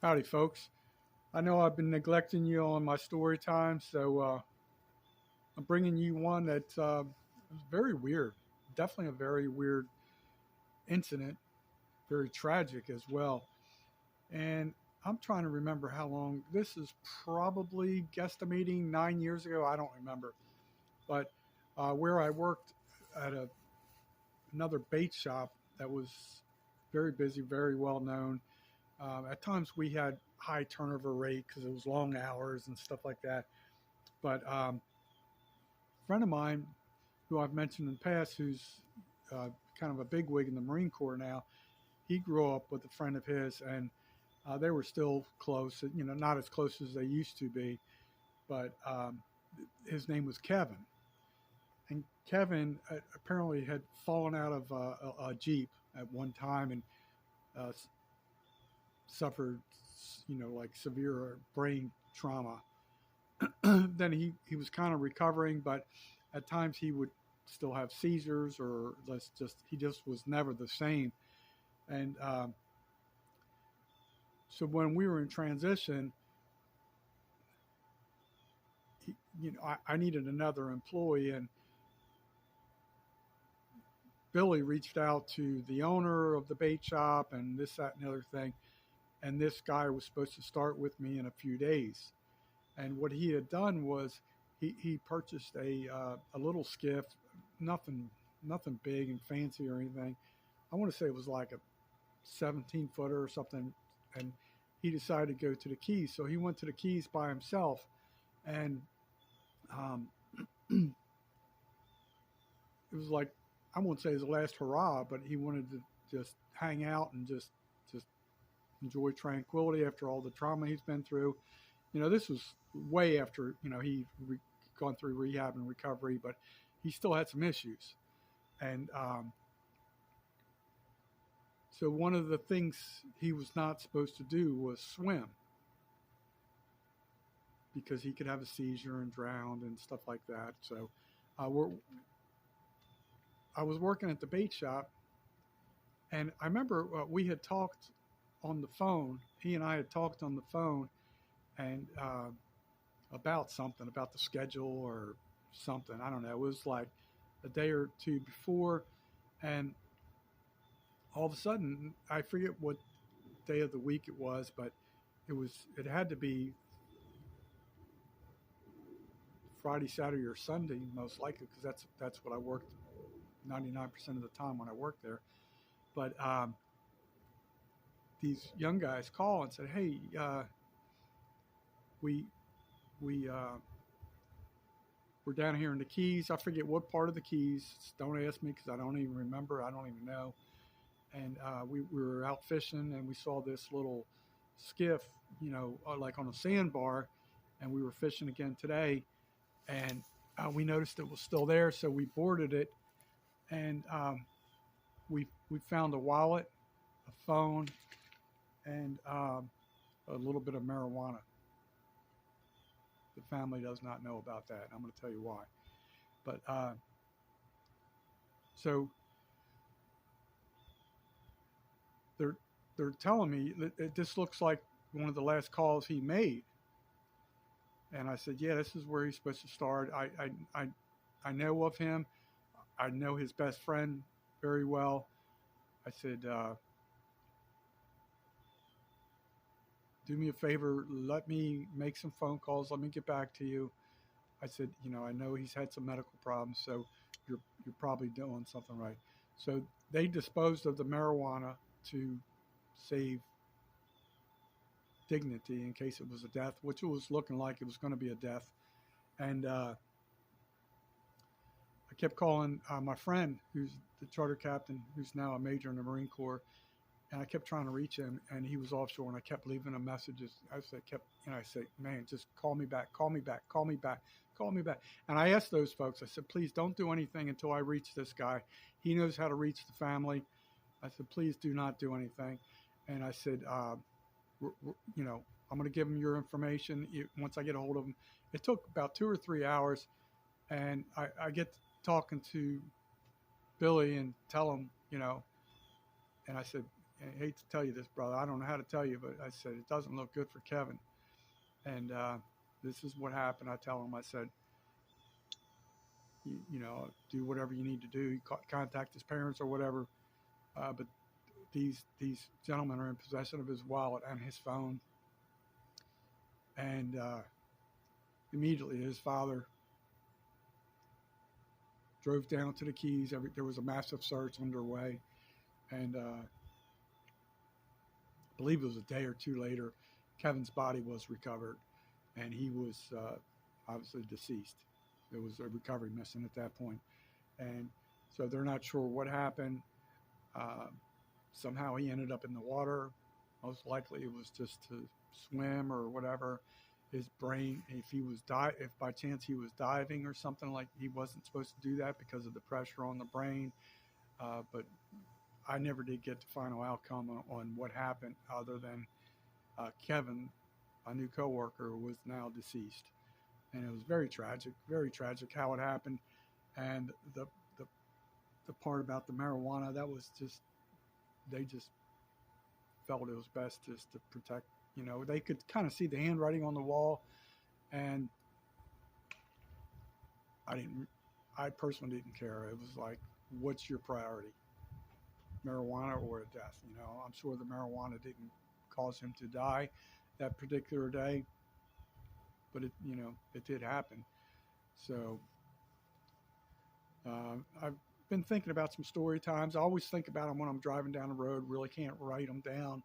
Howdy, folks. I know I've been neglecting you on my story time, so I'm bringing you one that was very weird. Definitely a very weird incident, very tragic as well. And I'm trying to remember how long this is. Probably guesstimating 9 years ago. I don't remember, but where I worked at another bait shop that was very busy, very well known. At times we had high turnover rate because it was long hours and stuff like that. But a friend of mine, who I've mentioned in the past, who's kind of a bigwig in the Marine Corps now, he grew up with a friend of his, and they were still close. You know, not as close as they used to be, but his name was Kevin. And Kevin apparently had fallen out of a Jeep at one time and uh, suffered, like severe brain trauma. Then he was kind of recovering, but at times he would still have seizures, or let's just he just was never the same. And so when we were in transition, I needed another employee, and Billy reached out to the owner of the bait shop and this, that, and the other thing. And this guy was supposed to start with me in a few days. And what he had done was he purchased a little skiff, nothing big and fancy or anything. I want to say it was like a 17 footer or something, and he decided to go to the Keys. So he went to the Keys by himself, and um, it was like, I won't say his last hurrah, but he wanted to just hang out and just enjoy tranquility after all the trauma he's been through. This was way after he gone through rehab and recovery, but he still had some issues. And so one of the things he was not supposed to do was swim, because he could have a seizure and drown and stuff like that. So I was working at the bait shop, and I remember we had talked on the phone. He and I had talked on the phone, and about something, about the schedule or something. I don't know. It was like a day or two before, and all of a sudden, I forget what day of the week it was, but it had to be Friday, Saturday, or Sunday, most likely, because that's what I worked 99% of the time when I worked there. But these young guys call and said, "Hey, we we we're down here in the Keys. I forget what part of the Keys. Don't ask me because I don't even remember. I don't even know." And we were out fishing, and we saw this little skiff, like on a sandbar, and we were fishing again today, and we noticed it was still there, so we boarded it, and we found a wallet, a phone, and a little bit of marijuana. The family does not know about that. I'm going to tell you why. But so they're they're telling me that this looks like one of the last calls he made. And I said, "Yeah, this is where he's supposed to start. I know of him. I know his best friend very well." I said, "Do me a favor. Let me make some phone calls. Let me get back to you." I said, "I know he's had some medical problems, so you're probably doing something right." So they disposed of the marijuana to save dignity in case it was a death, which it was looking like it was going to be a death. And I kept calling my friend, who's the charter captain, who's now a major in the Marine Corps, and I kept trying to reach him, and he was offshore, and I kept leaving him messages. I said, "Man, just call me back, call me back, call me back, call me back." And I asked those folks, I said, "Please don't do anything until I reach this guy. He knows how to reach the family." I said, "Please do not do anything." And I said, I'm going to give him your information once I get a hold of him. It took about 2 or 3 hours, and I get talking to Billy and tell him, and I said, I hate to tell you this, brother. I don't know how to tell you, but I said, it doesn't look good for Kevin. And this is what happened. I tell him, I said, you know, do whatever you need to do. Contact his parents or whatever. But these gentlemen are in possession of his wallet and his phone. And immediately his father drove down to the Keys. There was a massive search underway. And I believe it was a day or two later, Kevin's body was recovered. And he was obviously deceased. There was a recovery mission at that point. And so they're not sure what happened. Somehow he ended up in the water. Most likely it was just to swim or whatever. His brain, if by chance he was diving or something, like, he wasn't supposed to do that because of the pressure on the brain. But I never did get the final outcome on what happened, other than Kevin, a new coworker, was now deceased. And it was very tragic how it happened. And the part about the marijuana, that was just, they just felt it was best just to protect, you know, they could kind of see the handwriting on the wall. And I personally didn't care. It was like, what's your priority? Marijuana or a death? You know, I'm sure the marijuana didn't cause him to die that particular day, but it, you know, it did happen. So I've been thinking about some story times. I always think about them when I'm driving down the road. Really can't write them down,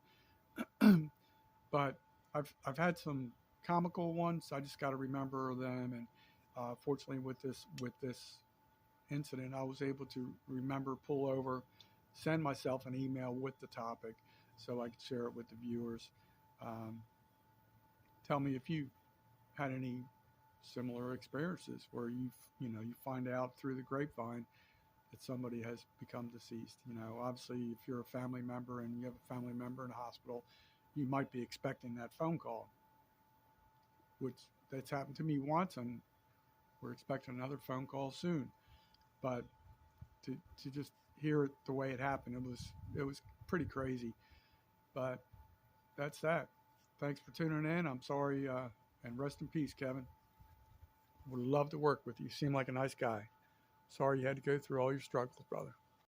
but I've had some comical ones. I just got to remember them. And fortunately, with this incident, I was able to remember, pull over, send myself an email with the topic, so I could share it with the viewers. Tell me if you had any similar experiences where you find out through the grapevine that somebody has become deceased. You know, obviously, if you're a family member and you have a family member in a hospital, you might be expecting that phone call, which that's happened to me once, and we're expecting another phone call soon. But to just hear it the way it happened, it was pretty crazy. But that's that. Thanks for tuning in. I'm sorry, and rest in peace, Kevin. Would love to work with you. You seem like a nice guy. Sorry you had to go through all your struggles, brother.